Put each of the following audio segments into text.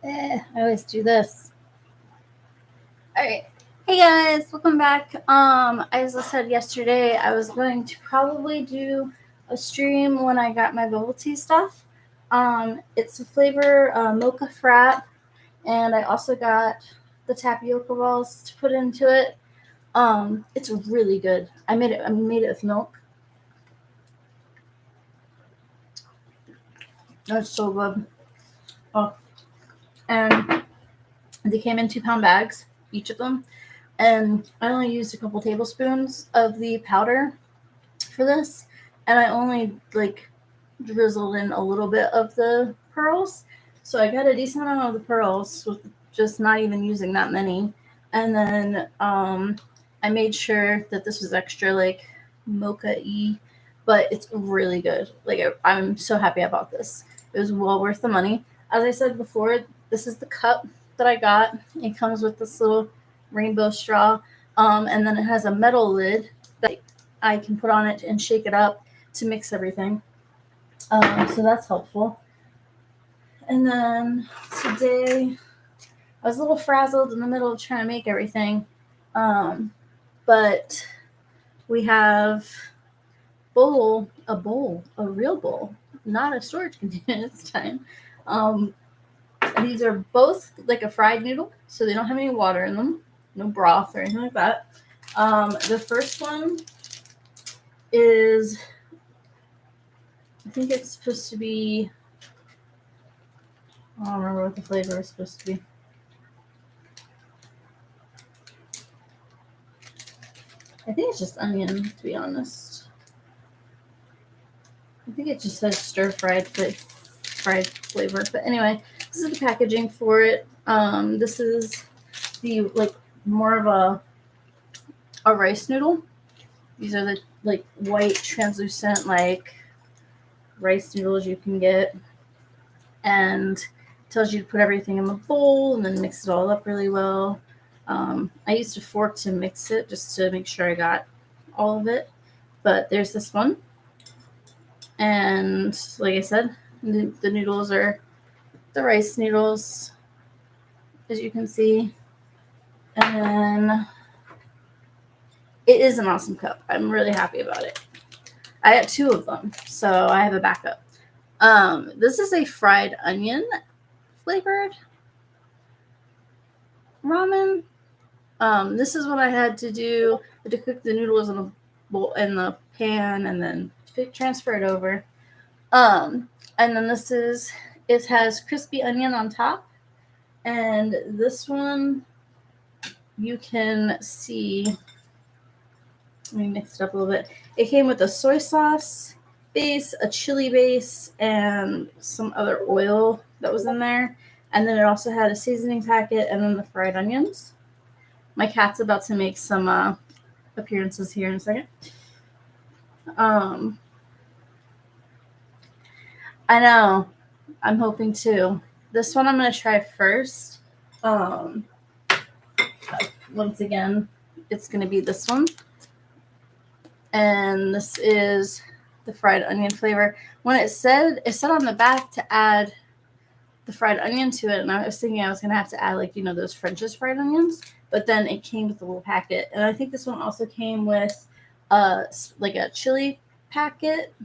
I always do this. All right. Hey guys, welcome back. As I said yesterday, I was going to probably do a stream when I got my bubble tea stuff. It's a flavor mocha frat, and I also got the tapioca balls to put into it. It's really good. I made it with milk. It's so good. Oh, and they came in 2-pound bags, each of them. And I only used a couple tablespoons of the powder for this, and I only drizzled in a little bit of the pearls. So I got a decent amount of the pearls with just not even using that many. And then I made sure that this was extra mocha-y, but it's really good. I'm so happy I bought this. It was well worth the money. As I said before, this is the cup that I got. It comes with this little rainbow straw, and then it has a metal lid that I can put on it and shake it up to mix everything. So that's helpful. And then today, I was a little frazzled in the middle of trying to make everything. But we have a real bowl, not a storage container this time. Um, these are both like a fried noodle, so they don't have any water in them, no broth or anything like that. The first one is, I think it's supposed to be, I don't remember what the flavor is supposed to be. I think it's just onion, to be honest. I think it just says stir fried flavor. But anyway, this is the packaging for it. This is the more of a rice noodle. These are the white translucent rice noodles you can get, and it tells you to put everything in the bowl and then mix it all up really well. I used a fork to mix it just to make sure I got all of it. But there's this one. And like I said, the noodles are the rice noodles, as you can see. And it is an awesome cup. I'm really happy about it. I got 2 of them, so I have a backup. This is a fried onion flavored ramen. This is what I had to do. I had to cook the noodles in the bowl in the pan and then transfer it over. And then it has crispy onion on top. And this one, you can see, let me mix it up a little bit. It came with a soy sauce base, a chili base, and some other oil that was in there. And then it also had a seasoning packet and then the fried onions. My cat's about to make some appearances here in a second. I know. I'm hoping too. This one I'm going to try first. Once again, it's going to be this one. And this is the fried onion flavor. When it said on the back to add the fried onion to it, and I was thinking I was going to have to add those French's fried onions, but then it came with a little packet. And I think this one also came with a chili packet.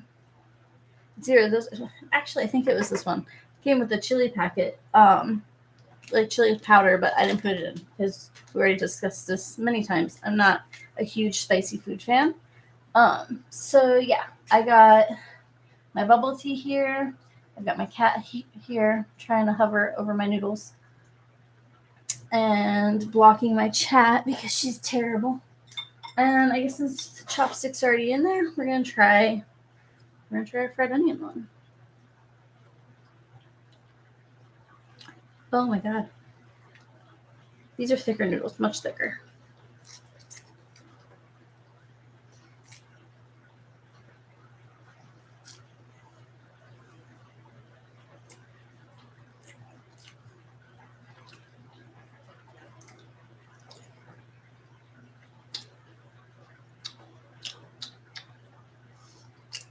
Actually, I think it was this one. It came with a chili packet, chili powder, but I didn't put it in because we already discussed this many times. I'm not a huge spicy food fan. So yeah, I got my bubble tea here. I've got my cat here trying to hover over my noodles and blocking my chat because she's terrible. And I guess since the chopstick's already in there, we're gonna try a fried onion one. Oh my god. These are thicker noodles, much thicker.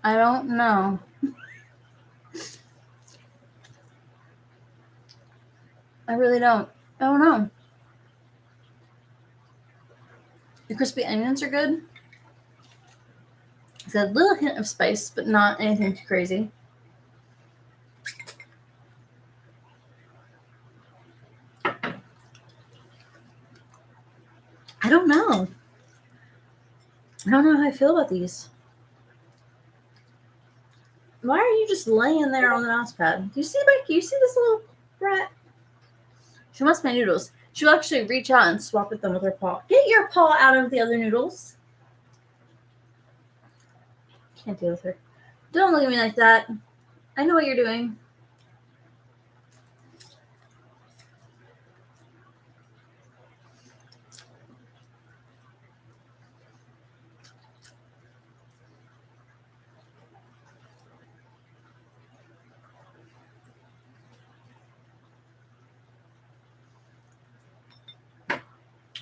I don't know. I really don't. I don't know. The crispy onions are good. It's a little hint of spice, but not anything too crazy. I don't know. I don't know how I feel about these. Why are you just laying there on the mouse pad? Do you see Becky? You see this little rat? She wants my noodles. She'll actually reach out and swap at them with her paw. Get your paw out of the other noodles. Can't deal with her. Don't look at me like that. I know what you're doing.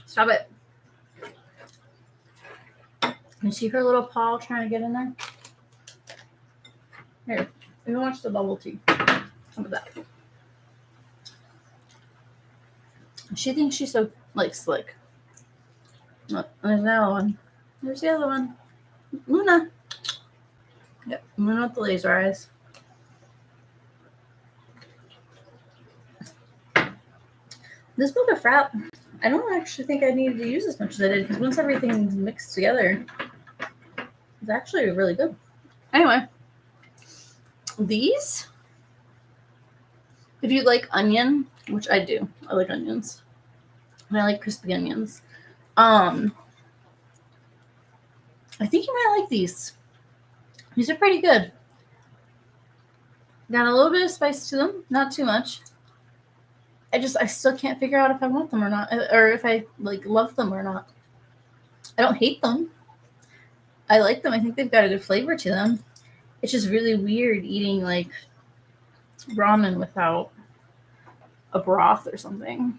Stop it. You see her little paw trying to get in there? Here, we can watch the bubble tea. How about that? She thinks she's so, like, slick. Oh, there's another one. There's the other one. Luna. Yep, Luna with the laser eyes. This book of frap, I don't actually think I needed to use as much as I did, because once everything's mixed together, it's actually really good. Anyway, these, if you like onion, which I do, I like onions, and I like crispy onions, I think you might like these. These are pretty good. Got a little bit of spice to them, not too much. I still can't figure out if I want them or not, or if I like love them or not. I don't hate them. I like them. I think they've got a good flavor to them. It's just really weird eating like ramen without a broth or something.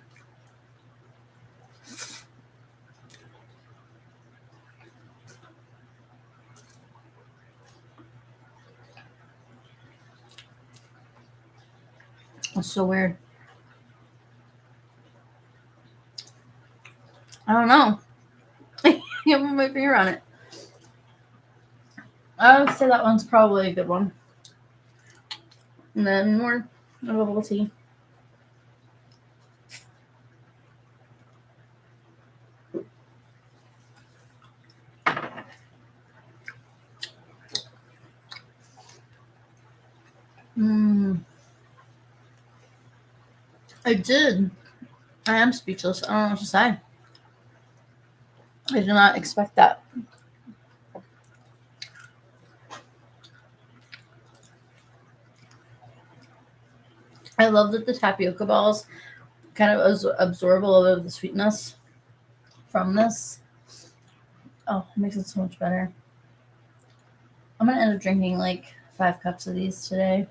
That's so weird. I don't know. I can't put my finger on it. I would say that one's probably a good one. And then more of a bubble tea. I did. I am speechless. I don't know what to say. I did not expect that. I love that the tapioca balls kind of absorb a little bit of the sweetness from this. Oh, it makes it so much better. I'm going to end up drinking like 5 cups of these today.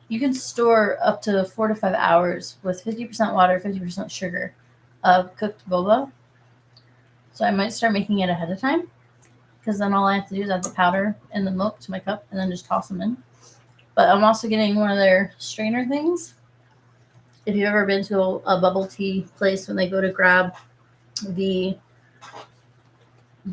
You can store up to 4 to 5 hours with 50% water, 50% sugar of cooked boba. So I might start making it ahead of time, because then all I have to do is add the powder and the milk to my cup and then just toss them in. But I'm also getting one of their strainer things. If you've ever been to a bubble tea place, when they go to grab the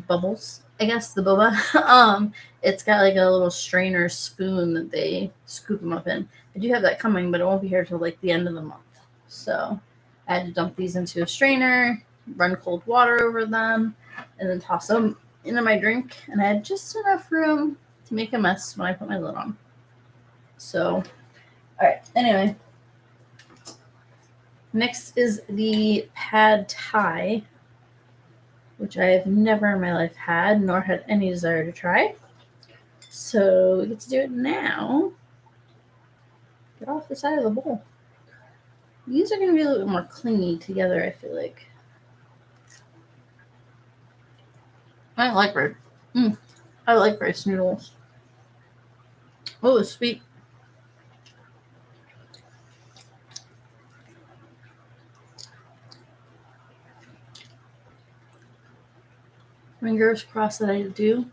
bubbles, I guess, the boba, it's got like a little strainer spoon that they scoop them up in. I do have that coming, but it won't be here till like the end of the month. So I had to dump these into a strainer, run cold water over them, and then toss them into my drink. And I had just enough room to make a mess when I put my lid on. So, all right. Anyway, next is the pad thai, which I have never in my life had, nor had any desire to try. So we get to do it now. Get off the side of the bowl. These are going to be a little bit more clingy together, I feel like. I like rice. I like rice noodles. Oh, it's sweet. Fingers crossed that I do.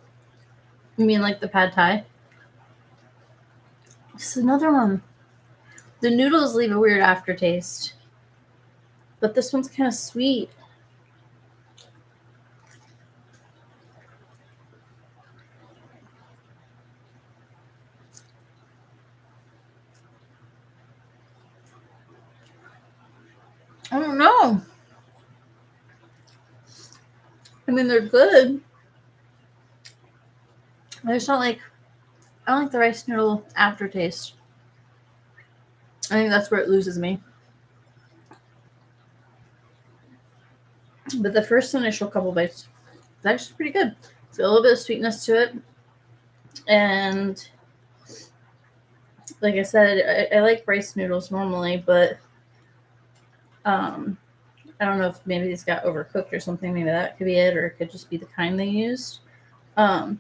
You mean like the pad thai? This is another one. The noodles leave a weird aftertaste, but this one's kind of sweet. I don't know. I mean, they're good. There's not like, I don't like the rice noodle aftertaste. I think that's where it loses me. But the first initial couple bites, it's actually pretty good. It's got a little bit of sweetness to it. And like I said, I like rice noodles normally, but I don't know if maybe these got overcooked or something. Maybe that could be it, or it could just be the kind they used. But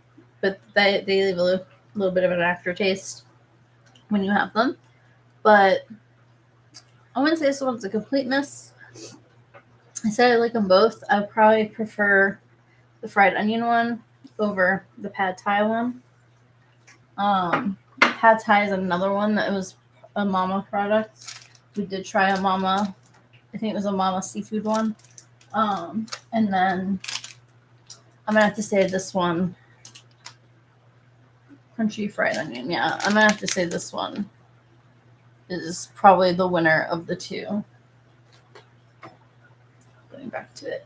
they leave a little bit of an aftertaste when you have them. But I wouldn't say this one's a complete miss. I said I like them both. I would probably prefer the fried onion one over the pad thai one. Pad thai is another one that was a Mama product. We did try a Mama. I think it was a Mama seafood one. And then I'm gonna have to say this one, crunchy fried onion. Yeah, I'm gonna have to say this one is probably the winner of the two. Going back to it.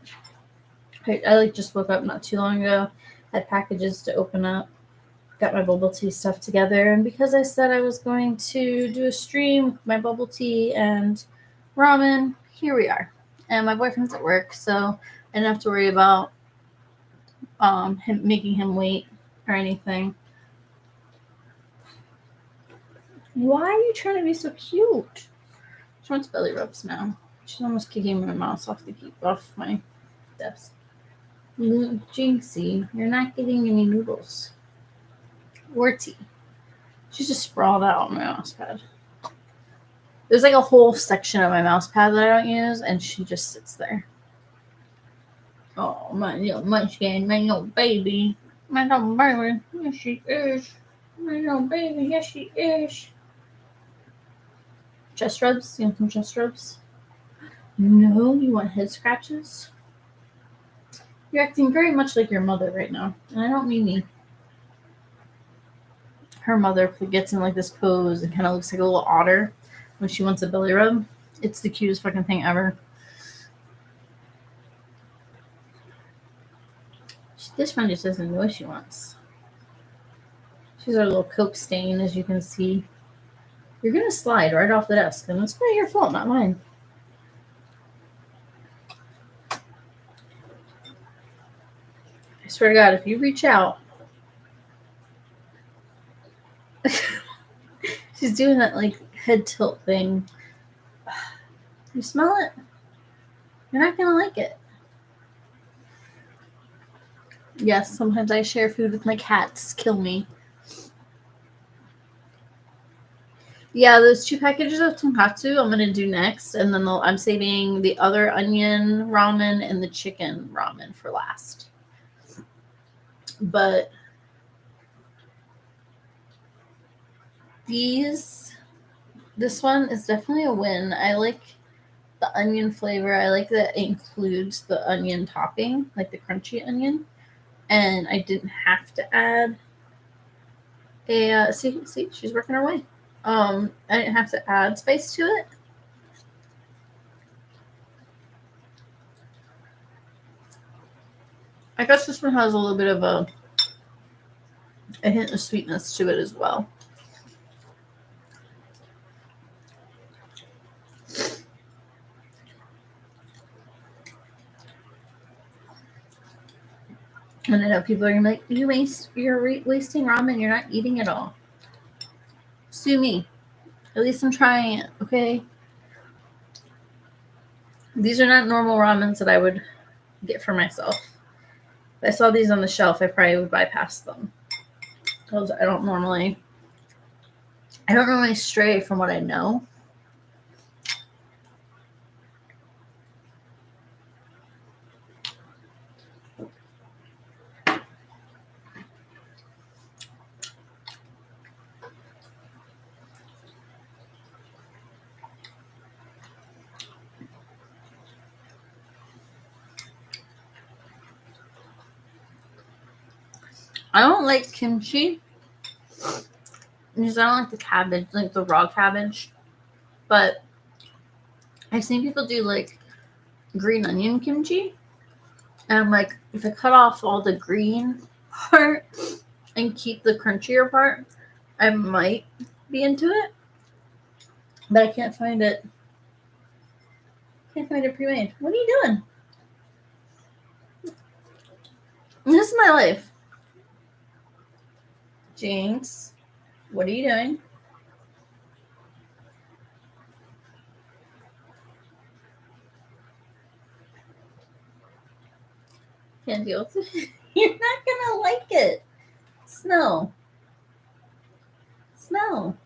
I like just woke up not too long ago, had packages to open up, got my bubble tea stuff together, and because I said I was going to do a stream with my bubble tea and ramen, here we are. And my boyfriend's at work, so I didn't have to worry about him making him wait or anything. Why are you trying to be so cute? She wants belly rubs now. She's almost kicking my mouse off my desk. Jinxie, you're not getting any noodles. Or tea. She's just sprawled out on my mouse pad. There's like a whole section of my mouse pad that I don't use, and she just sits there. Oh, my little munchkin, my little baby. My little baby. Yes, she is. My little baby, yes, she is. Chest rubs? You want some chest rubs? No, you want head scratches? You're acting very much like your mother right now, and I don't mean me. Her mother gets in like this pose and kind of looks like a little otter when she wants a belly rub. It's the cutest fucking thing ever. This one just doesn't know what she wants. She's our little Coke stain, as you can see. You're gonna slide right off the desk, and it's not your fault, not mine. I swear to God, if you reach out, she's doing that like head tilt thing. You smell it? You're not gonna like it. Yes, sometimes I share food with my cats. Kill me. Yeah, those 2 packages of tonkatsu I'm gonna do next, and then I'm saving the other onion ramen and the chicken ramen for last. But this one is definitely a win. I like the onion flavor. I like that it includes the onion topping, like the crunchy onion, and I didn't have to add a see she's working her way. I didn't have to add spice to it. I guess this one has a little bit of a hint of sweetness to it as well. And I know people are gonna be like, you're wasting ramen. You're not eating it all. Sue me. At least I'm trying it. Okay. These are not normal ramens that I would get for myself. If I saw these on the shelf, I probably would bypass them. Because I don't normally stray from what I know. I don't like kimchi because I don't like the cabbage, like the raw cabbage. But I've seen people do like green onion kimchi. And I'm like, if I cut off all the green part and keep the crunchier part, I might be into it. But I can't find it. Can't find it pre-made. What are you doing? This is my life. Jinx, what are you doing? Can't deal with it. You're not gonna like it. Snow. Snow.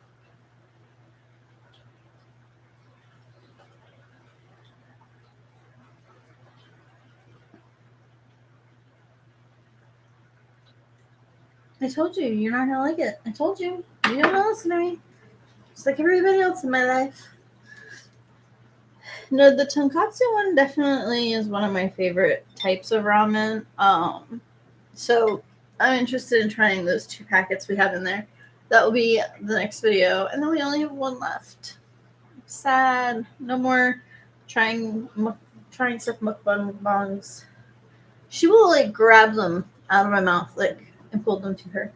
I told you, you're not gonna like it. I told you. You don't listen to me. Just like everybody else in my life. No, the tonkatsu one definitely is one of my favorite types of ramen. So I'm interested in trying those 2 packets we have in there. That will be the next video, and then we only have 1 left. Sad. No more trying stuff mukbangs. She will like grab them out of my mouth, like, and pull them to her.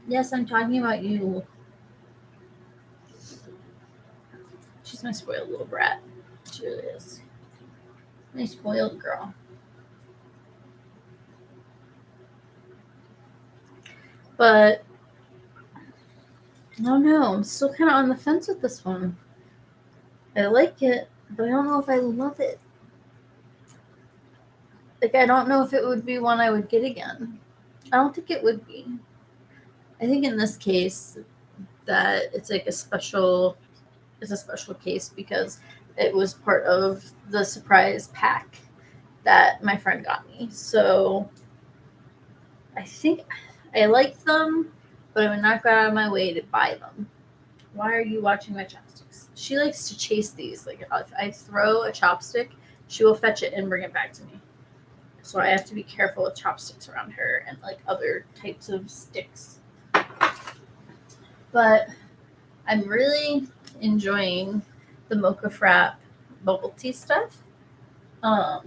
Yes, I'm talking about you. She's my spoiled little brat. She really is. My spoiled girl. But I don't know. I'm still kind of on the fence with this one. I like it, but I don't know if I love it. Like, I don't know if it would be one I would get again. I don't think it would be. I think in this case that it's like a special case because it was part of the surprise pack that my friend got me. So I think I like them, but I would not go out of my way to buy them. Why are you watching my chopsticks? She likes to chase these. Like, if I throw a chopstick, she will fetch it and bring it back to me. So I have to be careful with chopsticks around her and like other types of sticks. But I'm really enjoying the mocha frap bubble tea stuff. I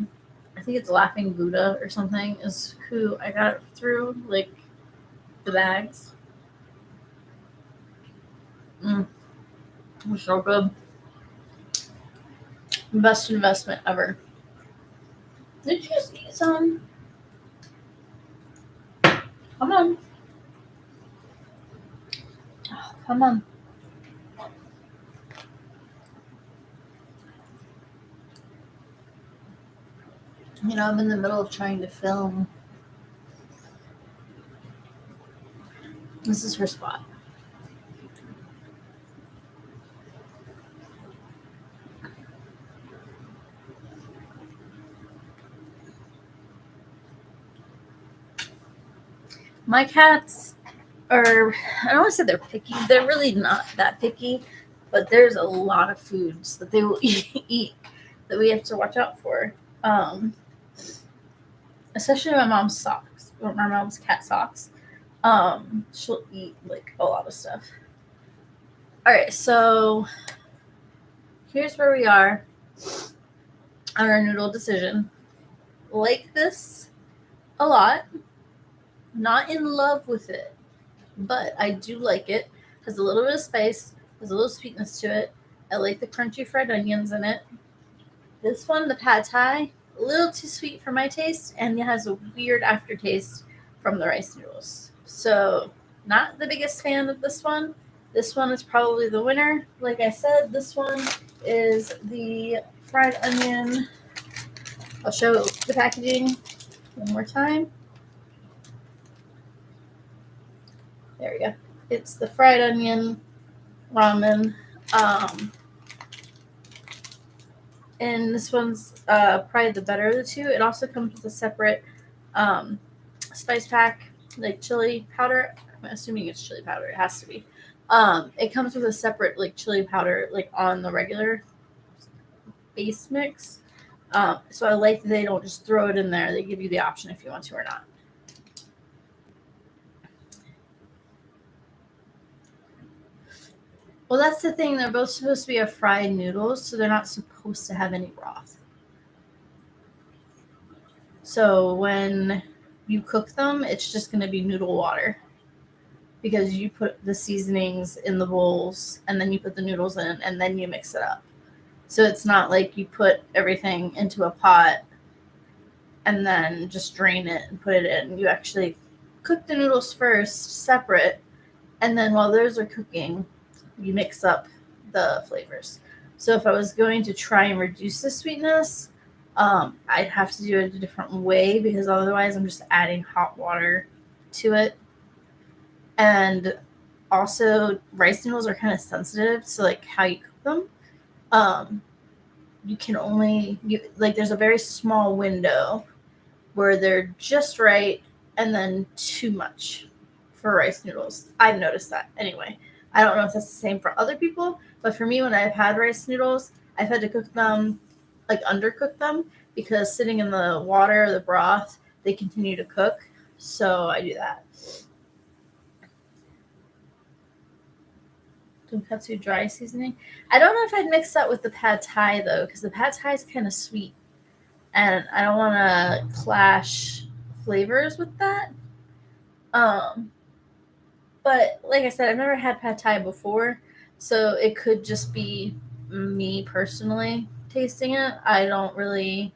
think it's Laughing Buddha or something is who I got it through, like, the bags. It's so good. Best investment ever. Did you just eat some? Come on. Oh, come on. You know, I'm in the middle of trying to film. This is her spot. My cats are, I don't want to say they're picky. They're really not that picky, but there's a lot of foods that they will eat that we have to watch out for. Especially my mom's socks, or my mom's cat socks. She'll eat like a lot of stuff. All right, so here's where we are on our noodle decision. Like this a lot. Not in love with it, but I do like it. Has a little bit of spice, has a little sweetness to it. I like the crunchy fried onions in it. This one, the pad thai, a little too sweet for my taste, and it has a weird aftertaste from the rice noodles. So, not the biggest fan of this one. This one is probably the winner. Like I said, this one is the fried onion. I'll show the packaging one more time. There we go. It's the fried onion ramen. And this one's probably the better of the two. It also comes with a separate spice pack, like chili powder. I'm assuming it's chili powder. It has to be. It comes with a separate like chili powder, like on the regular base mix. So I like that they don't just throw it in there. They give you the option if you want to or not. Well, that's the thing. They're both supposed to be a fried noodles, so they're not supposed to have any broth. So when you cook them, it's just going to be noodle water because you put the seasonings in the bowls and then you put the noodles in and then you mix it up. So it's not like you put everything into a pot and then just drain it and put it in. You actually cook the noodles first, separate, and then while those are cooking, you mix up the flavors. So if I was going to try and reduce the sweetness, I'd have to do it a different way because otherwise I'm just adding hot water to it. And also, rice noodles are kind of sensitive to like how you cook them. You can only there's a very small window where they're just right and then too much for rice noodles. I've noticed that anyway. I don't know if that's the same for other people, but for me, when I've had rice noodles, I've had to cook them, like undercook them, because sitting in the water or the broth, they continue to cook. So I do that. Tonkatsu dry seasoning. I don't know if I'd mix that with the pad thai though, because the pad thai is kind of sweet, and I don't want to clash flavors with that. But like I said, I've never had pad thai before, so it could just be me personally tasting it. I'm not really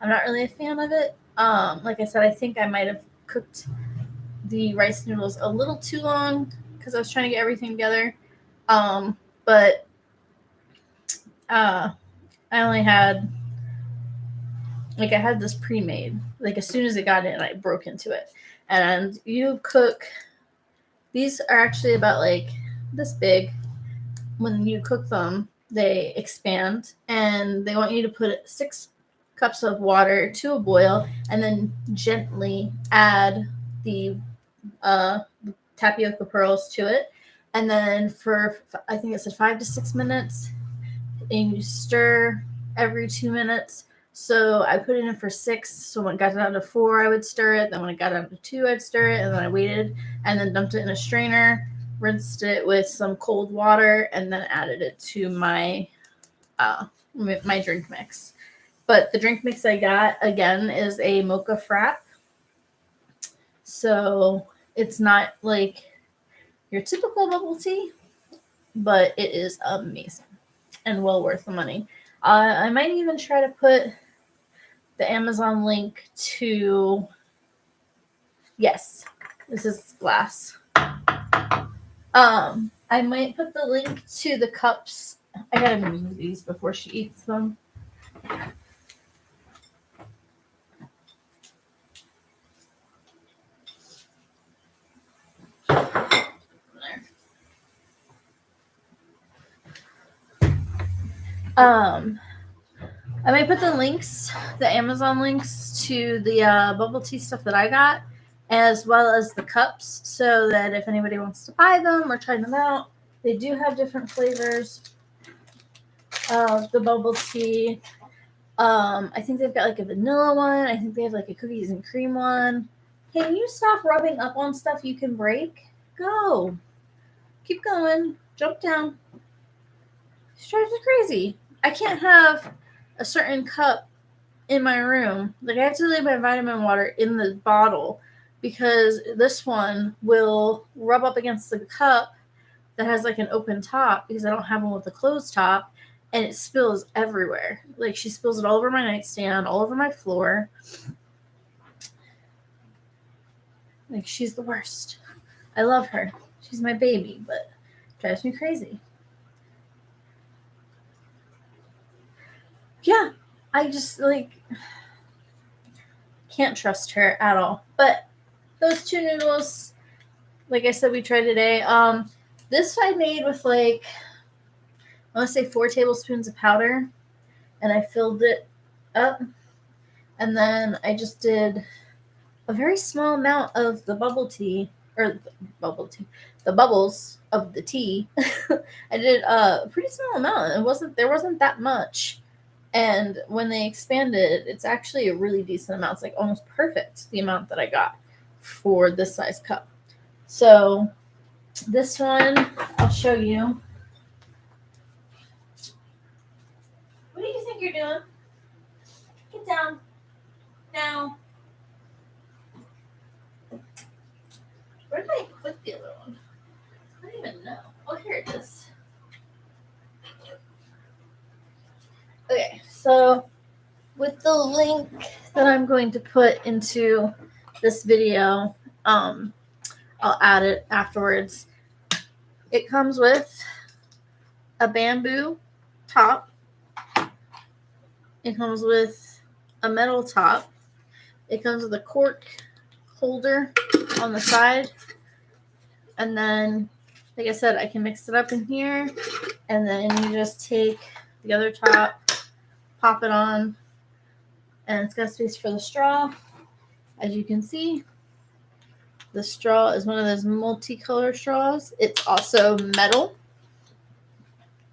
a fan of it. Like I said, I think I might have cooked the rice noodles a little too long because I was trying to get everything together. But I only had I had this pre-made. Like as soon as it got in, I broke into it. And you cook. These are actually about like this big. When you cook them, they expand, and they want you to put 6 cups of water to a boil, and then gently add the tapioca pearls to it, and then for I think it said 5 to 6 minutes, and you stir every 2 minutes. So I put it in for 6. So when it got down to 4, I would stir it. Then when it got down to 2, I'd stir it, and then I waited, and then dumped it in a strainer, rinsed it with some cold water, and then added it to my my drink mix. But the drink mix I got again is a mocha frap. So it's not like your typical bubble tea, but it is amazing and well worth the money. I might even try to put the Amazon link to. Yes, this is glass. I might put the link to the cups. I gotta move these before she eats them. I might put the links, the Amazon links to the bubble tea stuff that I got, as well as the cups, so that if anybody wants to buy them or try them out, they do have different flavors of the bubble tea. I think they've got like a vanilla one. I think they have like a cookies and cream one. Can you stop rubbing up on stuff you can break? Go. Keep going. Jump down. This drives me crazy. I can't have a certain cup in my room. Like I have to leave my vitamin water in the bottle because this one will rub up against the cup that has like an open top because I don't have one with a closed top, and it spills everywhere. Like she spills it all over my nightstand, all over my floor. Like she's the worst. I love her. She's my baby, but drives me crazy. Yeah, I just like can't trust her at all. But those 2 noodles, like I said, we tried today. This I made with like I want to say 4 tablespoons of powder, and I filled it up, and then I just did a very small amount of the bubble tea, or the bubbles of the tea. I did a pretty small amount. There wasn't that much. And when they expanded, it's actually a really decent amount. It's like almost perfect, the amount that I got for this size cup. So this one, I'll show you. you're doing? Get down. Now. Where did I put the other one? I don't even know. Oh, here it is. Okay, so with the link that I'm going to put into this video, I'll add it afterwards. It comes with a bamboo top. It comes with a metal top. It comes with a cork holder on the side. And then, like I said, I can mix it up in here. And then you just take the other top, pop it on, and it's got space for the straw. As you can see, the straw is one of those multicolor straws. It's also metal.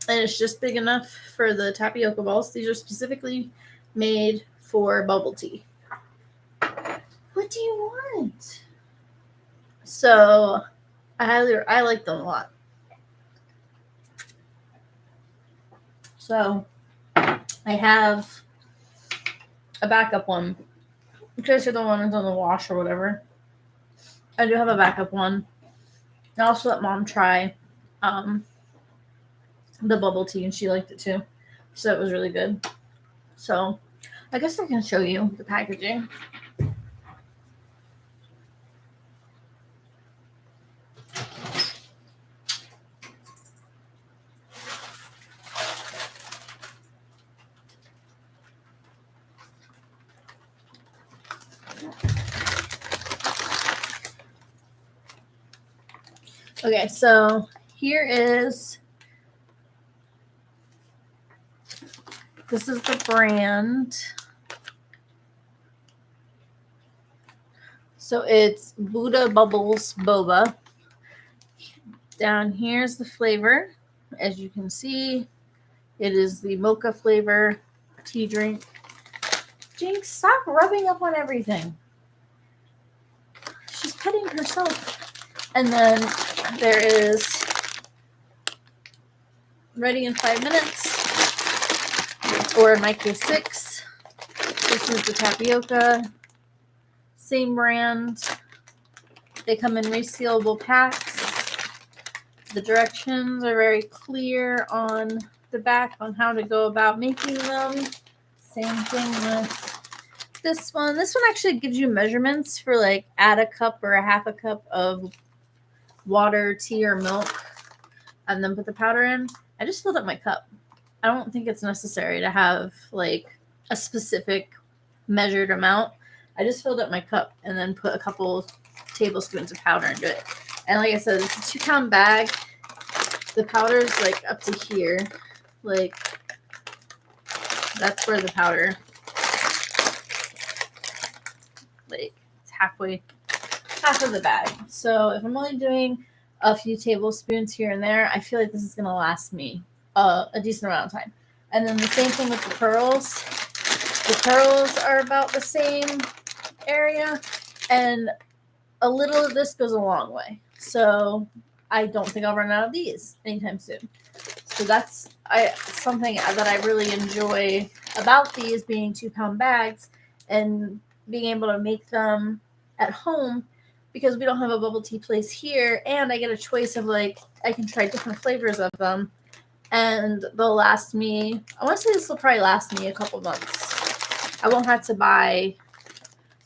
And it's just big enough for the tapioca balls. These are specifically made for bubble tea. What do you want? So I like them a lot. So I have a backup one. In case you're the one that's on the wash or whatever. I do have a backup one. I also let Mom try the bubble tea, and she liked it too. So it was really good. So I guess I can show you the packaging. Okay, so here is, this is the brand. So it's Buddha Bubbles Boba. Down here's the flavor. As you can see, it is the mocha flavor tea drink. Jinx, stop rubbing up on everything. She's petting herself. And then there is ready in 5 minutes, or in my case 6. This is the tapioca, same brand. They come in resealable packs. The directions are very clear on the back on how to go about making them. Same thing with this one. This one actually gives you measurements for like add a cup or a half a cup of water, tea, or milk, and then put the powder in. I just filled up my cup. I don't think it's necessary to have like a specific measured amount. I just filled up my cup and then put a couple tablespoons of powder into it. And like I said, it's a 2-pound bag. The powder's like up to here. Like, that's where the powder, like, it's half of the bag. So if I'm only doing a few tablespoons here and there, I feel like this is going to last me a decent amount of time. And then the same thing with the pearls. The pearls are about the same area, and a little of this goes a long way. So I don't think I'll run out of these anytime soon. So that's something that I really enjoy about these being 2-pound bags and being able to make them at home, because we don't have a bubble tea place here, and I get a choice of like, I can try different flavors of them, and they'll last me, I want to say this will probably last me a couple months. I won't have to buy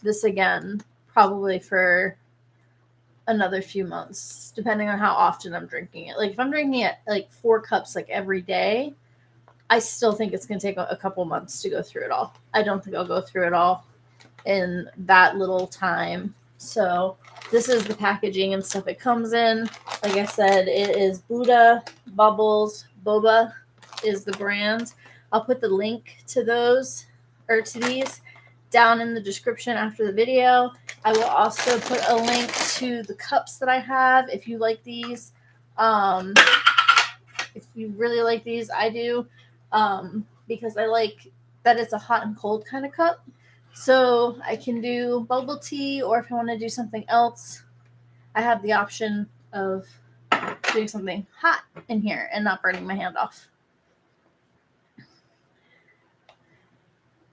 this again probably for another few months, depending on how often I'm drinking it. Like if I'm drinking it like 4 cups like every day, I still think it's going to take a couple months to go through it all. I don't think I'll go through it all in that little time. So this is the packaging and stuff it comes in. Like I said, it is Buddha Bubbles Boba is the brand. I'll put the link to those, or to these, down in the description after the video. I will also put a link to the cups that I have if you like these. If you really like these, I do, because I like that it's a hot and cold kind of cup. So I can do bubble tea, or if I want to do something else, I have the option of doing something hot in here and not burning my hand off.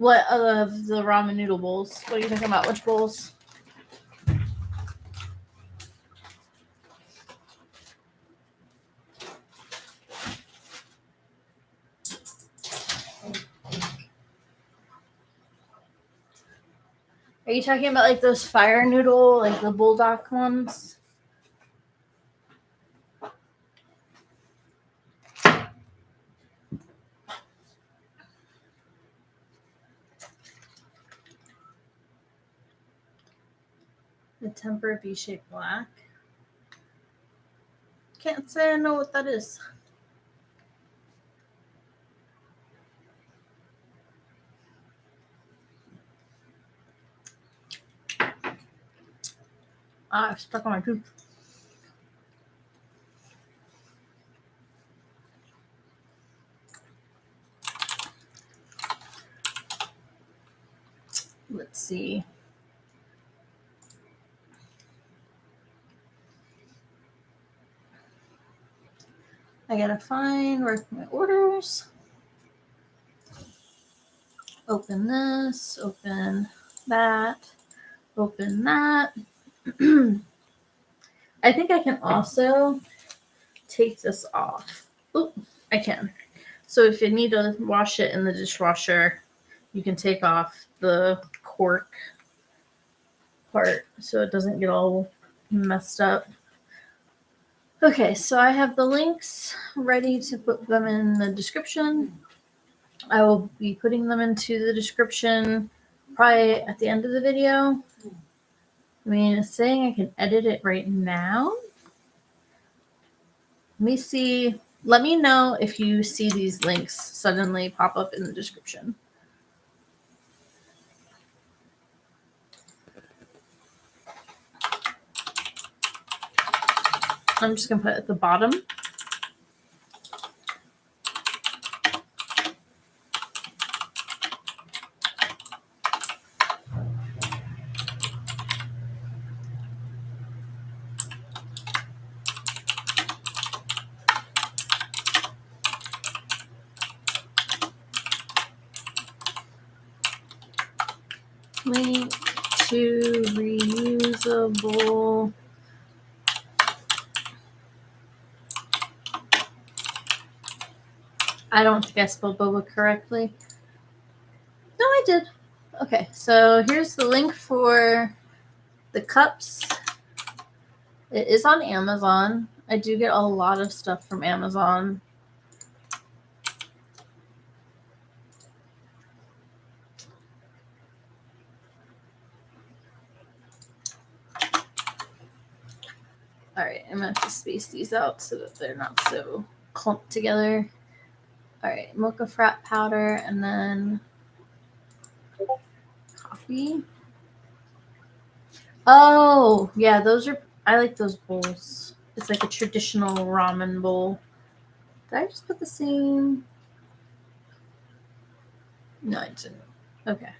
What of the ramen noodle bowls? What are you talking about? Which bowls? Are you talking about like those fire noodle, like the bulldog ones? The Temper V-shaped black. Can't say I know what that is. Ah, it's stuck on my tooth. Let's see. I gotta find where's my orders. Open this, open that, open that. I think I can also take this off. Oh, I can. So if you need to wash it in the dishwasher, you can take off the cork part so it doesn't get all messed up. Okay, so I have the links ready to put them in the description. I will be putting them into the description probably at the end of the video. I mean, it's saying I can edit it right now. Let me see. Let me know if you see these links suddenly pop up in the description. I'm just going to put it at the bottom. Link to reusable. I don't think I spelled boba correctly. No, I did. Okay, so here's the link for the cups. It is on Amazon. I do get a lot of stuff from Amazon. All right, I'm going to have to space these out so that they're not so clumped together. All right, mocha frat powder and then coffee. Oh, yeah, those are, I like those bowls. It's like a traditional ramen bowl. Did I just put the same? No, I didn't. Okay.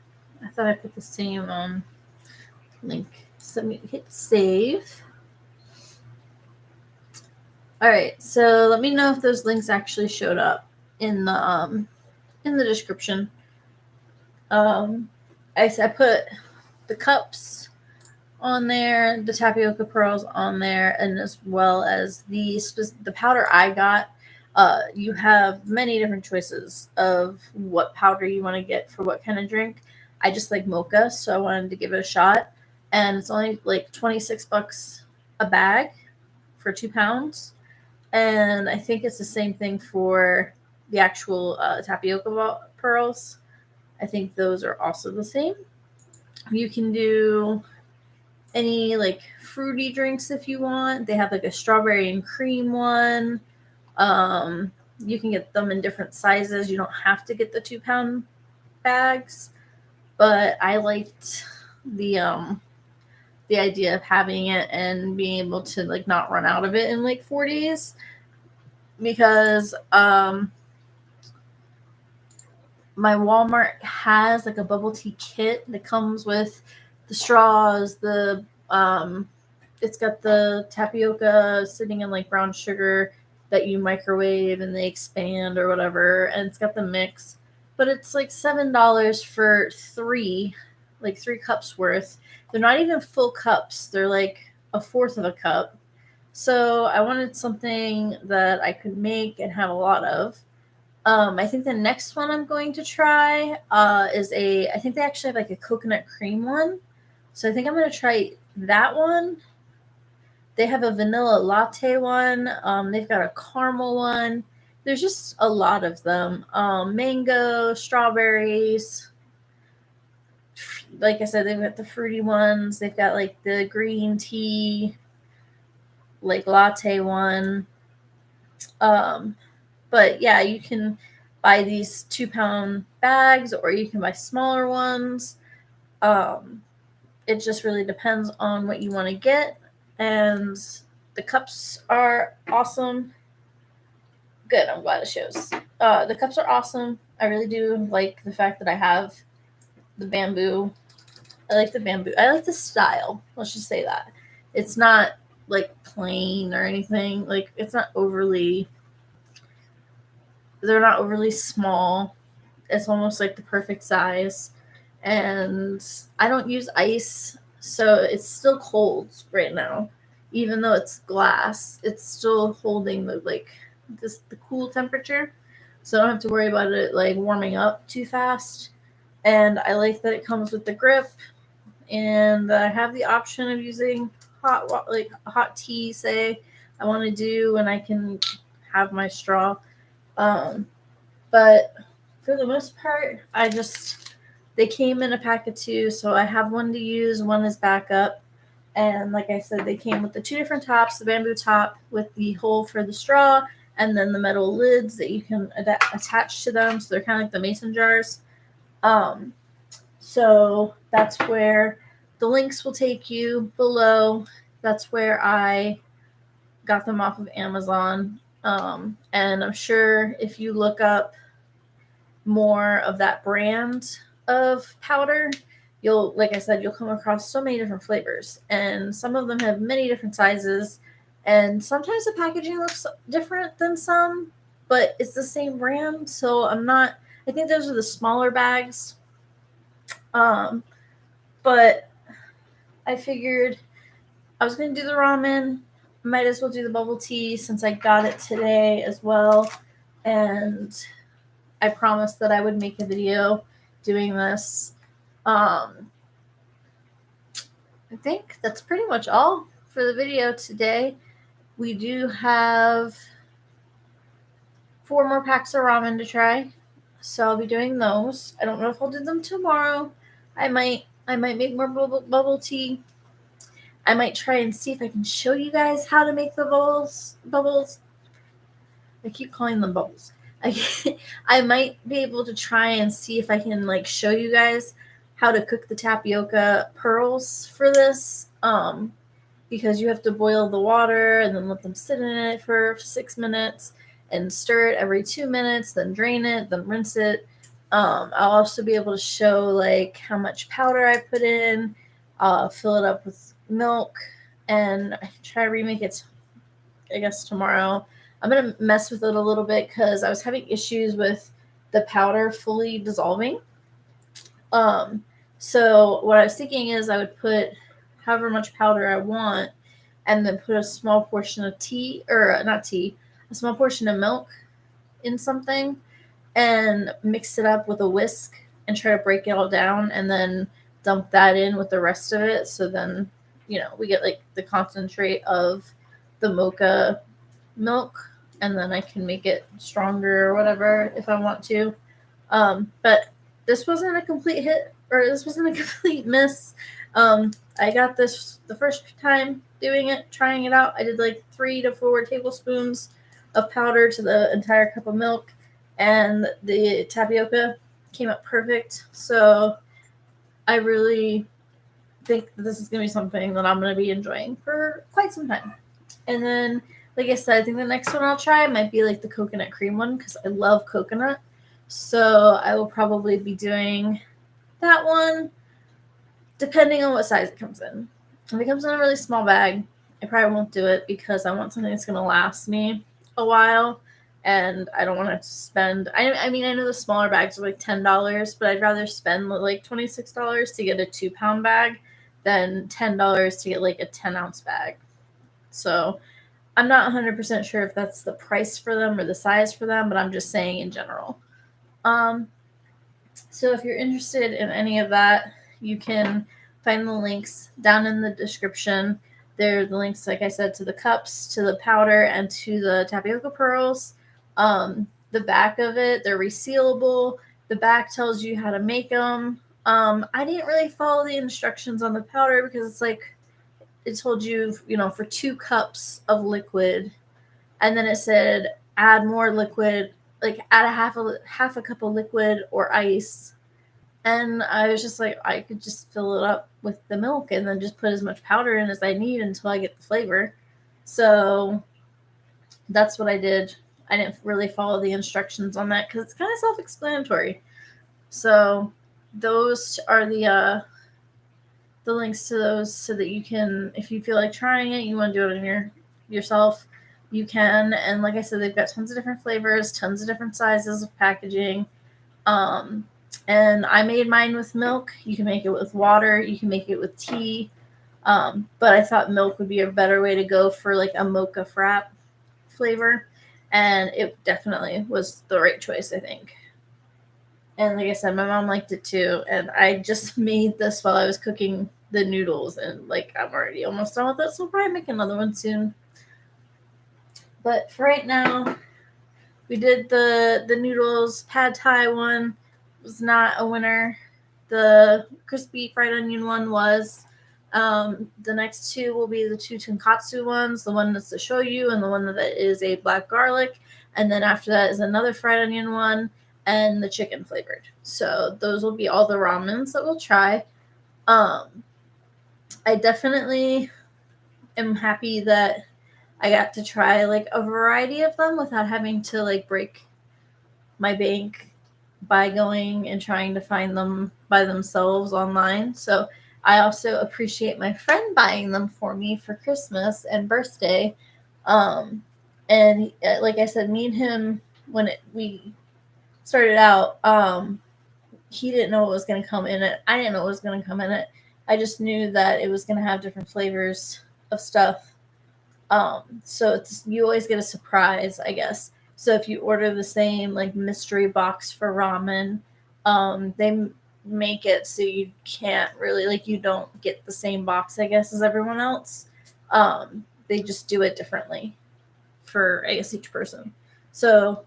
I thought I put the same link. So let me hit save. All right, so let me know if those links actually showed up in the description. I put the cups on there, the tapioca pearls on there, and as well as the powder I got. You have many different choices of what powder you want to get for what kind of drink. I just like mocha, so I wanted to give it a shot. And it's only like $26 a bag for 2 pounds. And I think it's the same thing for the actual tapioca pearls. I think those are also the same. You can do any like fruity drinks if you want. They have like a strawberry and cream one. You can get them in different sizes. You don't have to get the 2 pound bags, but I liked the idea of having it and being able to like not run out of it in like 4 days, because my Walmart has like a bubble tea kit that comes with the straws, the it's got the tapioca sitting in like brown sugar that you microwave and they expand or whatever, and it's got the mix. but it's like $7 for three cups worth. They're not even full cups. They're like a fourth of a cup. So I wanted something that I could make and have a lot of. I think the next one I'm going to try I think they actually have like a coconut cream one. So I think I'm going to try that one. They have a vanilla latte one. They've got a caramel one. There's just a lot of them. Mango, strawberries. Like I said, they've got the fruity ones. They've got like the green tea, like latte one. But yeah, you can buy these 2-pound bags or you can buy smaller ones. It just really depends on what you want to get. And the cups are awesome. Good, I'm glad it shows. The cups are awesome. I really do like the fact that I have the bamboo. I like the bamboo. I like the style. Let's just say that. It's not like plain or anything. Like it's not overly. They're not overly small. It's almost like the perfect size. And I don't use ice, so it's still cold right now. Even though it's glass, it's still holding the cool temperature. So I don't have to worry about it like warming up too fast. And I like that it comes with the grip, and I have the option of using hot tea, say I want to do, and I can have my straw. But for the most part, they came in a pack of 2, so I have one to use, one is backup. And like I said, they came with the 2 different tops, the bamboo top with the hole for the straw, and then the metal lids that you can attach to them. So they're kind of like the mason jars. So that's where the links will take you below. That's where I got them off of Amazon. And I'm sure if you look up more of that brand of powder, like I said, you'll come across so many different flavors, and some of them have many different sizes, and sometimes the packaging looks different than some, but it's the same brand. So I think those are the smaller bags. But I figured I was going to do the ramen. Might as well do the bubble tea since I got it today as well. And I promised that I would make a video doing this. I think that's pretty much all for the video today. We do have 4 more packs of ramen to try, so I'll be doing those. I don't know if I'll do them tomorrow. I might make more bubble tea. I might try and see if I can show you guys how to make the bubbles. I keep calling them bubbles. I might be able to try and see if I can like show you guys how to cook the tapioca pearls for this. Because you have to boil the water and then let them sit in it for 6 minutes and stir it every 2 minutes, then drain it, then rinse it. I'll also be able to show like how much powder I put in, fill it up with milk, and I try to remake it, I guess, tomorrow. I'm going to mess with it a little bit because I was having issues with the powder fully dissolving. So what I was thinking is I would put however much powder I want and then put a small portion of a small portion of milk in something and mix it up with a whisk and try to break it all down and then dump that in with the rest of it. So then, we get like the concentrate of the mocha milk, and then I can make it stronger or whatever if I want to. But this wasn't a complete hit, or this wasn't a complete miss. I got this the first time trying it out. I did like 3 to 4 tablespoons of powder to the entire cup of milk, and the tapioca came up perfect. So I really think that this is going to be something that I'm going to be enjoying for quite some time. And then, like I said, I think the next one I'll try might be like the coconut cream one because I love coconut. So I will probably be doing that one depending on what size it comes in. If it comes in a really small bag, I probably won't do it because I want something that's going to last me a while. and I don't want to spend. I mean, I know the smaller bags are like $10, but I'd rather spend like $26 to get a 2-pound bag than $10 to get like a 10-ounce bag. So I'm not 100% sure if that's the price for them or the size for them, but I'm just saying in general. So if you're interested in any of that, you can find the links down in the description. There are the links, like I said, to the cups, to the powder, and to the tapioca pearls. The back of it, they're resealable. The back tells you how to make them. I didn't really follow the instructions on the powder because it's like it told you, for 2 cups of liquid, and then it said add more liquid, like add half a cup of liquid or ice. And I was just like, I could just fill it up with the milk and then just put as much powder in as I need until I get the flavor. So that's what I did. I didn't really follow the instructions on that because it's kind of self-explanatory. So those are the links to those so that you can, if you feel like trying it, you want to do it in yourself, you can. And like I said, they've got tons of different flavors, tons of different sizes of packaging. And I made mine with milk. You can make it with water. You can make it with tea. But I thought milk would be a better way to go for like a mocha frap flavor. And it definitely was the right choice, I think. And like I said, my mom liked it too. And I just made this while I was cooking the noodles. And like I'm already almost done with it. So I'll probably make another one soon. But for right now, we did the noodles. Pad Thai one was not a winner. The crispy fried onion one was. The next 2 will be the 2 tonkatsu ones, the one that's the shoyu and the one that is a black garlic. And then after that is another fried onion one and the chicken flavored. So those will be all the ramens that we'll try. I definitely am happy that I got to try like a variety of them without having to like break my bank by going and trying to find them by themselves online. So I also appreciate my friend buying them for me for Christmas and birthday. And like I said, me and him, when we started out, he didn't know what was going to come in it. I didn't know what was going to come in it. I just knew that it was going to have different flavors of stuff. So you always get a surprise, I guess. So if you order the same like mystery box for ramen, they make it so you can't really, like, you don't get the same box, I guess, as everyone else. They just do it differently for, I guess, each person. So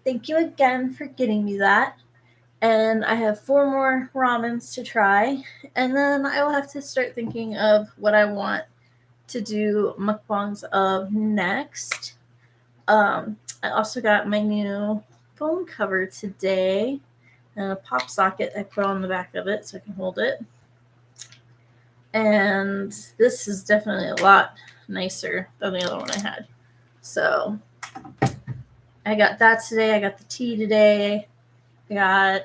thank you again for getting me that. And I have 4 more ramens to try. And then I will have to start thinking of what I want to do mukbangs of next. I also got my new phone cover today and a pop socket I put on the back of it so I can hold it. And this is definitely a lot nicer than the other one I had. So I got that today. I got the tea today. I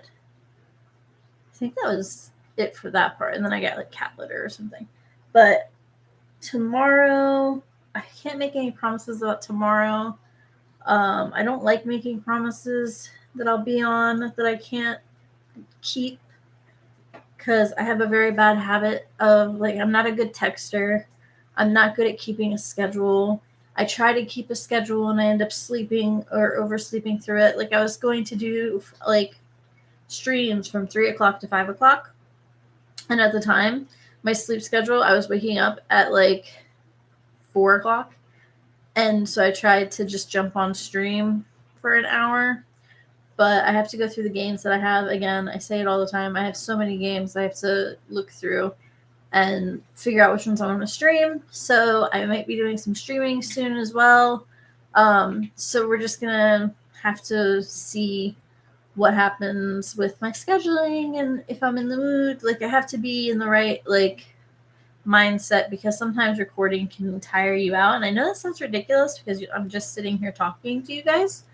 think that was it for that part. And then I got like cat litter or something. But tomorrow, I can't make any promises about tomorrow. I don't like making promises that I'll be on that I can't keep because I have a very bad habit of, like, I'm not a good texter. I'm not good at keeping a schedule. I try to keep a schedule and I end up sleeping or oversleeping through it. Like, I was going to do like streams from 3 o'clock to 5 o'clock. And at the time, my sleep schedule, I was waking up at like 4 o'clock. And so I tried to just jump on stream for an hour. But I have to go through the games that I have. Again, I say it all the time. I have so many games I have to look through and figure out which ones I want to stream. So I might be doing some streaming soon as well. So we're just going to have to see what happens with my scheduling and if I'm in the mood. Like, I have to be in the right, like, mindset because sometimes recording can tire you out. And I know that sounds ridiculous because I'm just sitting here talking to you guys,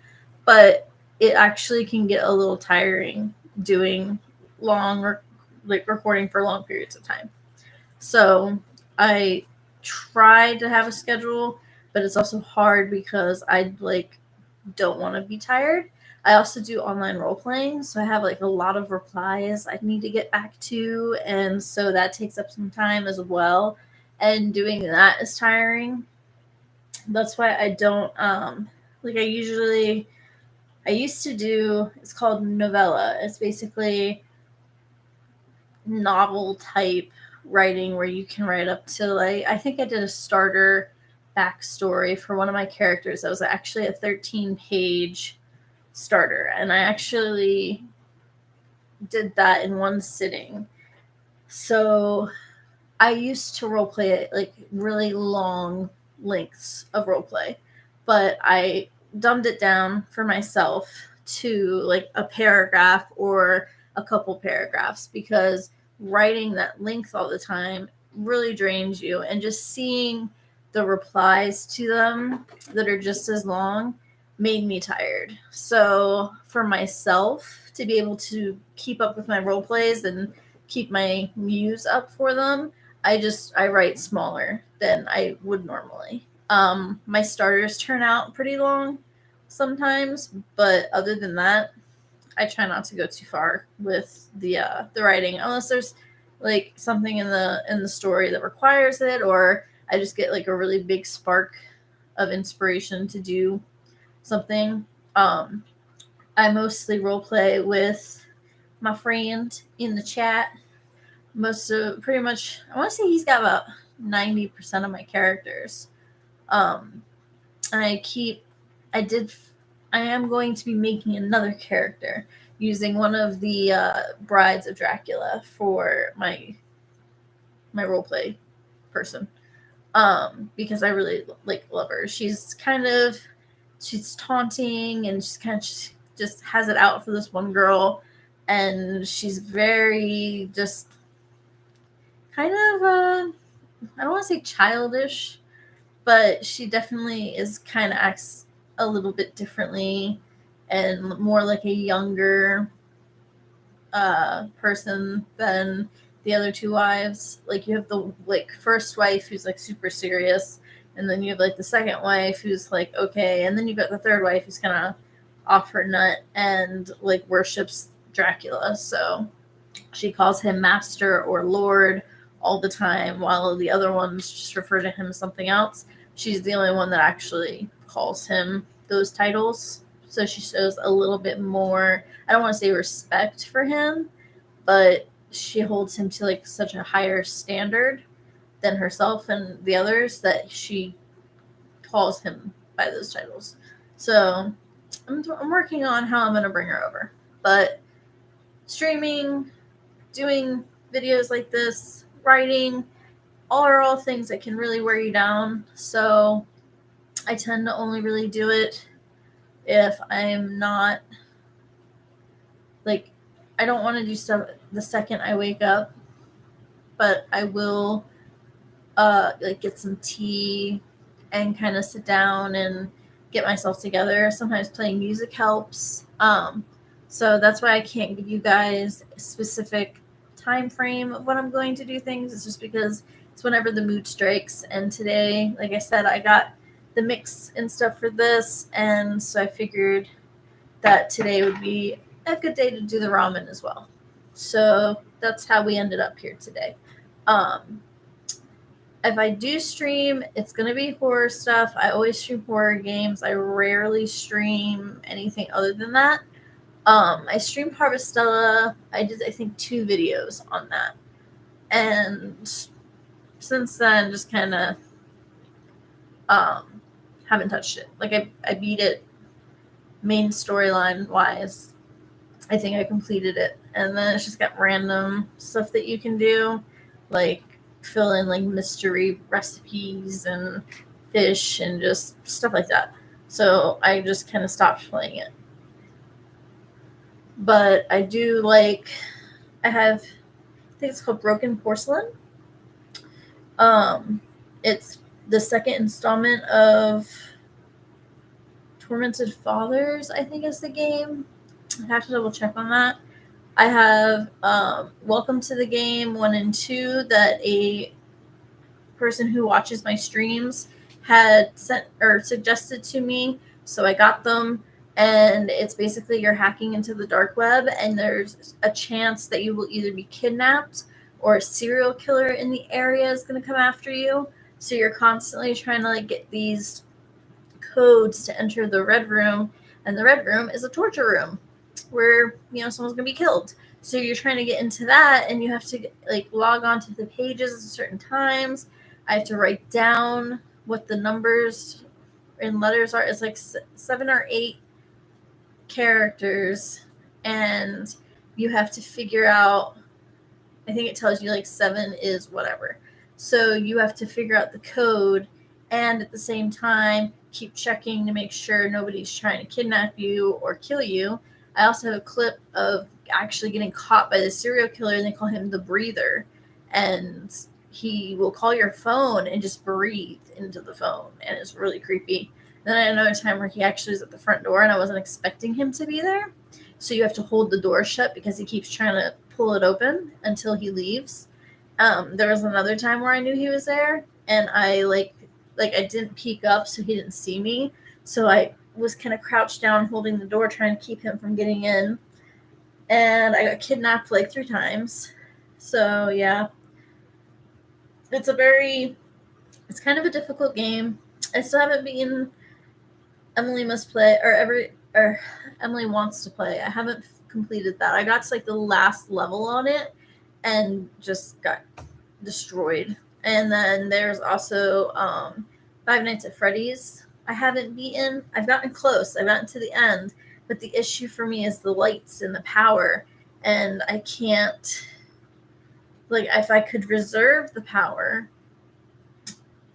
but it actually can get a little tiring doing long or like recording for long periods of time. So I try to have a schedule, but it's also hard because I like don't want to be tired. I also do online role playing, so I have like a lot of replies I need to get back to, and so that takes up some time as well. And doing that is tiring. That's why I don't like I used to do, it's called novella. It's basically novel type writing where you can write up to like, I think I did a starter backstory for one of my characters that was actually a 13-page starter, and I actually did that in one sitting. So I used to roleplay it like really long lengths of roleplay, but I dumbed it down for myself to like a paragraph or a couple paragraphs, because writing that length all the time really drains you, and just seeing the replies to them that are just as long made me tired. So for myself to be able to keep up with my role plays and keep my muse up for them, I write smaller than I would normally. My starters turn out pretty long sometimes, but other than that, I try not to go too far with the writing, unless there's like something in the story that requires it, or I just get like a really big spark of inspiration to do something. I mostly role play with my friend in the chat. Most of pretty much, I want to say he's got about 90% of my characters. Um, and I did, I am going to be making another character using one of the brides of Dracula for my roleplay person. Because I really like love her. She's taunting, and she's kind of just has it out for this one girl, and she's very just kind of I don't want to say childish, but she definitely is kind of acts a little bit differently and more like a younger person than the other two wives. Like you have the like first wife who's like super serious, and then you have like the second wife who's like okay, and then you've got the third wife who's kind of off her nut and like worships Dracula. So she calls him master or lord all the time, while the other ones just refer to him as something else. She's the only one that actually calls him those titles. So she shows a little bit more, I don't want to say respect for him, but she holds him to like such a higher standard than herself and the others that she calls him by those titles. So I'm working on how I'm going to bring her over. But streaming, doing videos like this, writing, all things that can really wear you down. So I tend to only really do it if I'm not like, I don't want to do stuff the second I wake up, but I will like get some tea and kind of sit down and get myself together. Sometimes playing music helps. So that's why I can't give you guys a specific time frame of when I'm going to do things. It's just because it's whenever the mood strikes. And today, like I said, I got the mix and stuff for this, and so I figured that today would be a good day to do the ramen as well. So that's how we ended up here today. If I do stream, it's going to be horror stuff. I always stream horror games. I rarely stream anything other than that. I streamed Harvestella. I did, I think, 2 videos on that. And since then, just kind of haven't touched it. Like, I beat it main storyline wise. I think I completed it. And then it's just got random stuff that you can do. Like, fill in, like, mystery recipes and fish and just stuff like that. So I just kind of stopped playing it. But I do like, I think it's called Broken Porcelain. It's the second installment of Tormented Fathers, I think is the game. I have to double check on that. I have Welcome to the Game 1 and 2 that a person who watches my streams had sent or suggested to me. So I got them, and it's basically you're hacking into the dark web, and there's a chance that you will either be kidnapped or a serial killer in the area is going to come after you. So you're constantly trying to like get these codes to enter the red room, and the red room is a torture room where someone's going to be killed. So you're trying to get into that, and you have to like log on to the pages at certain times. I have to write down what the numbers and letters are. It's like 7 or 8 characters, and you have to figure out, I think it tells you like 7 is whatever. So you have to figure out the code, and at the same time keep checking to make sure nobody's trying to kidnap you or kill you. I also have a clip of actually getting caught by the serial killer, and they call him the breather, and he will call your phone and just breathe into the phone, and it's really creepy. Then I had another time where he actually was at the front door, and I wasn't expecting him to be there. So you have to hold the door shut because he keeps trying to pull it open until he leaves. There was another time where I knew he was there, and I like I didn't peek up so he didn't see me. So I was kind of crouched down holding the door trying to keep him from getting in. And I got kidnapped like 3 times. So yeah. It's kind of a difficult game. I still haven't beaten Emily Must Play or Emily Wants to Play. I haven't completed that. I got to like the last level on it and just got destroyed. And then there's also Five Nights at Freddy's. I haven't beaten. I've gotten close. I've gotten to the end, but the issue for me is the lights and the power, and I can't. Like, if I could reserve the power,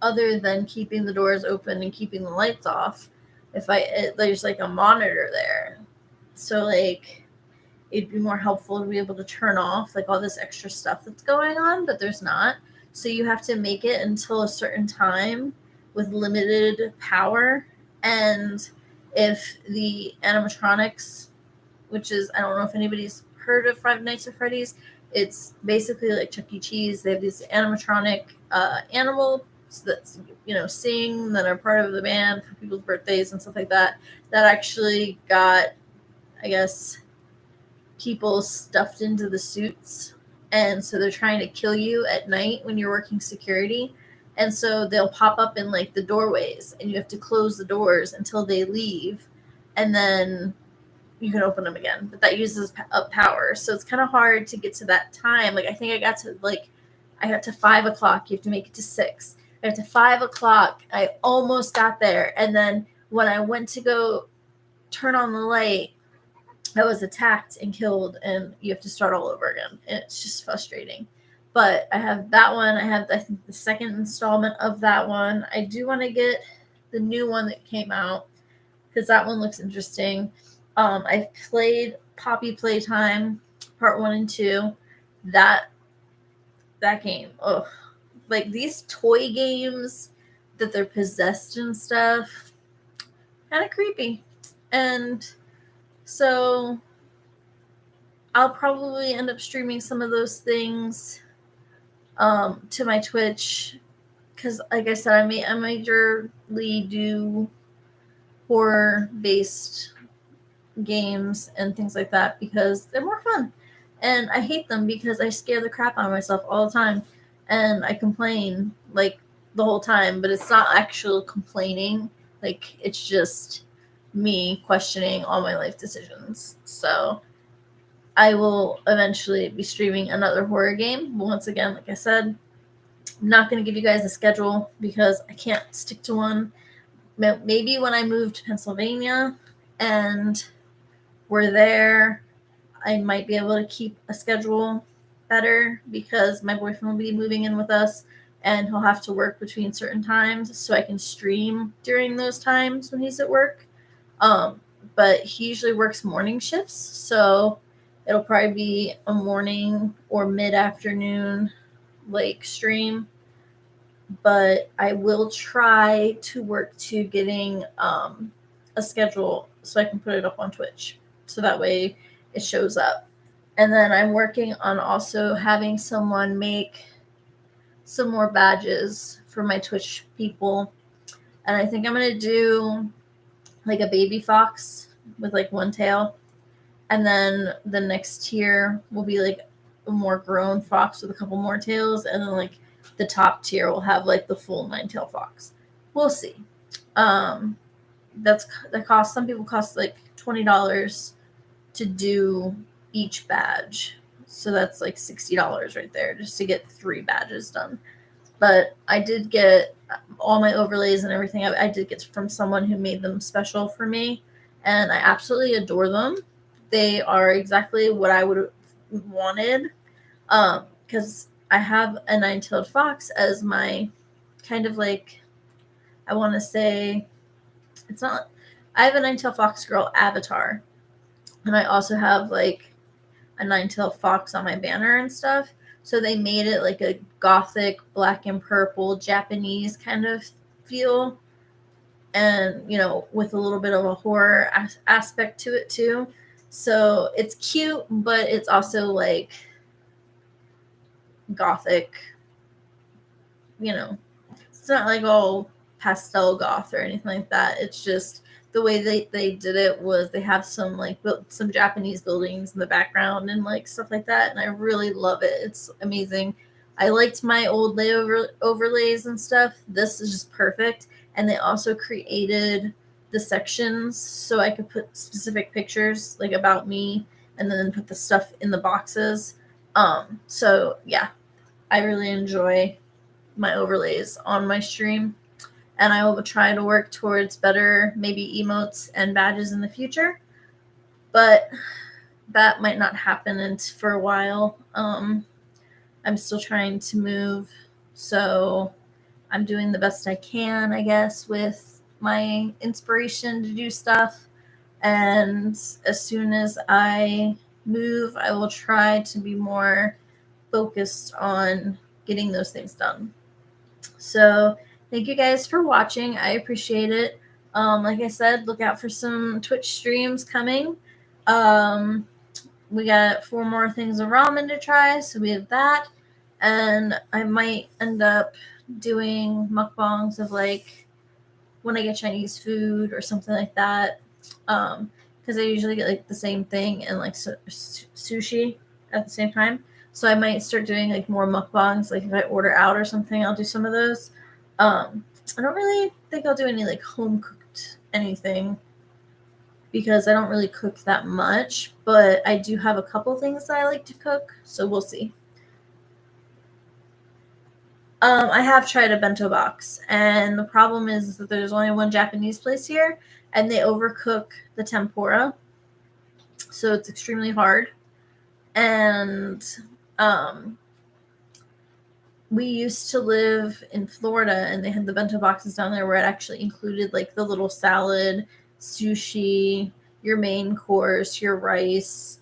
other than keeping the doors open and keeping the lights off, there's like a monitor there, so like it'd be more helpful to be able to turn off like all this extra stuff that's going on, but there's not. So you have to make it until a certain time with limited power. And if the animatronics, which is, I don't know if anybody's heard of Five Nights at Freddy's, it's basically like Chuck E. Cheese. They have these animatronic animals that sing, that are part of the band for people's birthdays and stuff like that, that actually got, I guess, people stuffed into the suits, and so they're trying to kill you at night when you're working security, and so they'll pop up in like the doorways, and you have to close the doors until they leave, and then you can open them again, but that uses up power, so it's kind of hard to get to that time. Like, I think I got to 5 o'clock. You have to make it to 6. I got to 5 o'clock. I almost got there, and then when I went to go turn on the light, I was attacked and killed, and you have to start all over again. And it's just frustrating. But I have that one. I have, I think, the second installment of that one. I do want to get the new one that came out because that one looks interesting. I've played Poppy Playtime Part 1 and 2. That game. Oh, like these toy games that they're possessed and stuff, kind of creepy. And so I'll probably end up streaming some of those things to my Twitch because, like I said, I majorly do horror-based games and things like that because they're more fun. And I hate them because I scare the crap out of myself all the time, and I complain like the whole time, but it's not actual complaining. Like, it's just me questioning all my life decisions. So I will eventually be streaming another horror game. But once again, like I said, I'm not going to give you guys a schedule because I can't stick to one. Maybe when I move to Pennsylvania and we're there, I might be able to keep a schedule better because my boyfriend will be moving in with us, and he'll have to work between certain times, so I can stream during those times when he's at work. But he usually works morning shifts, so it'll probably be a morning or mid-afternoon like stream. But I will try to work to getting a schedule so I can put it up on Twitch, so that way it shows up. And then I'm working on also having someone make some more badges for my Twitch people. And I think I'm going to do like a baby fox with like one tail. And then the next tier will be like a more grown fox with a couple more tails. And then like the top tier will have like the full 9-tail fox. We'll see. That costs, some people cost like $20 to do each badge. So that's like $60 right there just to get 3 badges done. But I did get all my overlays and everything. I did get from someone who made them special for me, and I absolutely adore them. They are exactly what I would have wanted, because I have a 9-tailed fox as my kind of like, I want to say, it's not, I have a 9-tailed fox girl avatar, and I also have like a 9-tailed fox on my banner and stuff. So they made it like a gothic black and purple Japanese kind of feel, and with a little bit of a horror aspect to it too. So it's cute, but it's also like gothic. It's not like all pastel goth or anything like that. It's just the way they did it was they have some like some Japanese buildings in the background and like stuff like that, and I really love it. It's amazing. I liked my old layover overlays and stuff. This is just perfect. And they also created the sections so I could put specific pictures like about me and then put the stuff in the boxes. So yeah, I really enjoy my overlays on my stream, and I will try to work towards better maybe emotes and badges in the future, but that might not happen for a while. I'm still trying to move, so I'm doing the best I can, I guess, with my inspiration to do stuff. And as soon as I move, I will try to be more focused on getting those things done. So thank you guys for watching. I appreciate it. Like I said, look out for some Twitch streams coming. We got 4 more things of ramen to try, so we have that. And I might end up doing mukbangs of like when I get Chinese food or something like that. Because I usually get like the same thing and like sushi at the same time. So I might start doing like more mukbangs. Like if I order out or something, I'll do some of those. I don't really think I'll do any like home cooked anything because I don't really cook that much. But I do have a couple things that I like to cook. So we'll see. I have tried a bento box, and the problem is that there's only one Japanese place here, and they overcook the tempura, so it's extremely hard. And we used to live in Florida, and they had the bento boxes down there where it actually included like the little salad, sushi, your main course, your rice,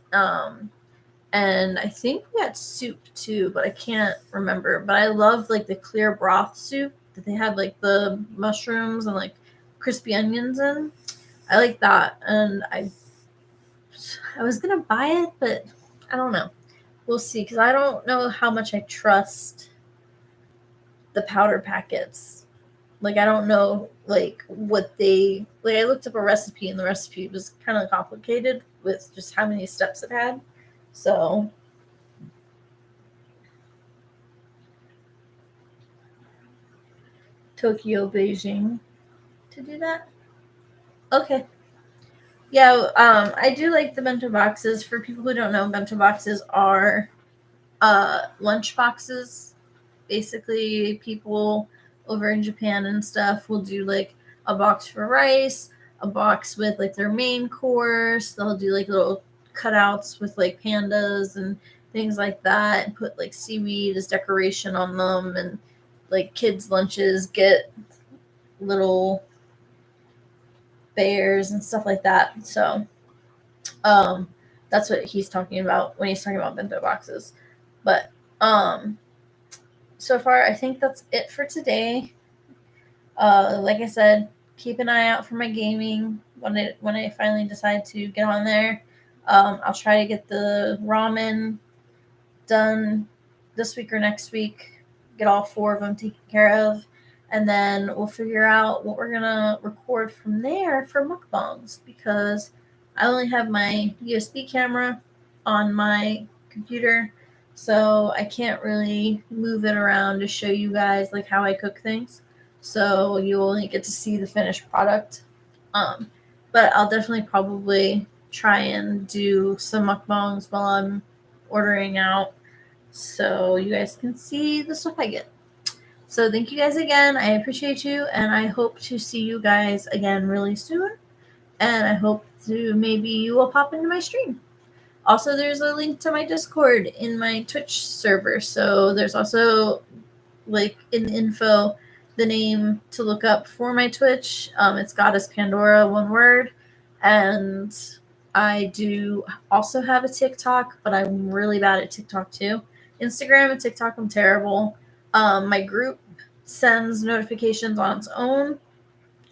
and I think we had soup too, but I can't remember. But I love like the clear broth soup that they had like the mushrooms and like crispy onions in. I like that, and I was gonna buy it, but I don't know. We'll see, because I don't know how much I trust the powder packets. Like I don't know like what they like. I looked up a recipe, and the recipe was kind of complicated with just how many steps it had. So Tokyo, Beijing to do that. Okay. Yeah, I do like the bento boxes. For people who don't know, bento boxes are lunch boxes. Basically, people over in Japan and stuff will do like a box for rice, a box with like their main course. They'll do like little cutouts with like pandas and things like that, and put like seaweed as decoration on them. And like kids' lunches get little bears and stuff like that. So that's what he's talking about when he's talking about bento boxes. But so far I think that's it for today. Like I said, keep an eye out for my gaming when I finally decide to get on there. I'll try to get the ramen done this week or next week, get all 4 of them taken care of, And then we'll figure out what we're going to record from there for mukbangs, because I only have my USB camera on my computer, so I can't really move it around to show you guys like how I cook things. So you only get to see the finished product. But I'll definitely probably try and do some mukbangs while I'm ordering out, so you guys can see the stuff I get. So thank you guys again. I appreciate you, and I hope to see you guys again really soon. And I hope to maybe you will pop into my stream. Also, there's a link to my Discord in my Twitch server. So there's also, like, in the info, the name to look up for my Twitch. It's Goddess Pandora, one word. And I do also have a TikTok, but I'm really bad at TikTok too. Instagram and TikTok, I'm terrible. My group sends notifications on its own,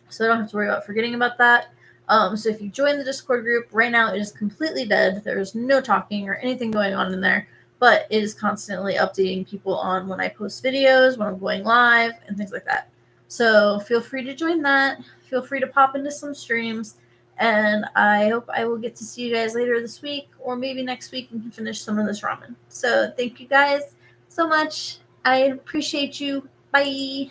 so I don't have to worry about forgetting about that. So if you join the Discord group, right now it is completely dead. There's no talking or anything going on in there, but it is constantly updating people on when I post videos, when I'm going live, and things like that. So feel free to join that. Feel free to pop into some streams, and I hope I will get to see you guys later this week, or maybe next week, and can finish some of this ramen. So thank you guys so much. I appreciate you. Bye.